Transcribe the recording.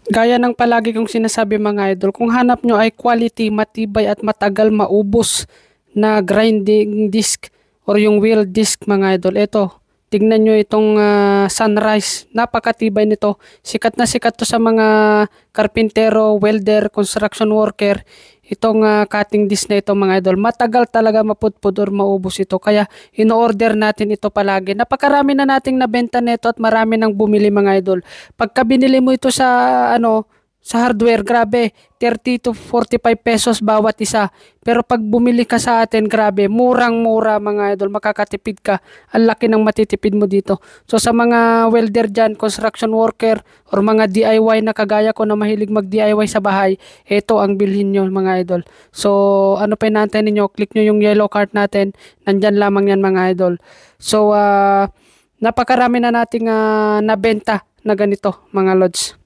Gaya ng palagi kong sinasabi mga idol, kung hanap nyo ay quality, matibay at matagal maubos na grinding disc or yung wheel disc mga idol, ito, tignan nyo itong Sunrise, napakatibay nito. Sikat to sa mga karpintero, welder, construction worker. Itong cutting disc na ito mga idol, matagal talaga mapudpud or maubos ito. Kaya in-order natin ito palagi. Napakarami na nating nabenta nito at marami nang bumili mga idol. Pagka binili mo ito sa sa hardware, grabe, 30 to 45 pesos bawat isa. Pero pag bumili ka sa atin, grabe, murang-mura mga idol, makakatipid ka. Ang laki ng matitipid mo dito. So sa mga welder dyan, construction worker, or mga DIY na kagaya ko na mahilig mag-DIY sa bahay, ito ang bilhin nyo mga idol. So ano pa inaantay ninyo, click nyo yung yellow card natin, nandyan lamang yan mga idol. So napakarami na nating nabenta na ganito mga lods.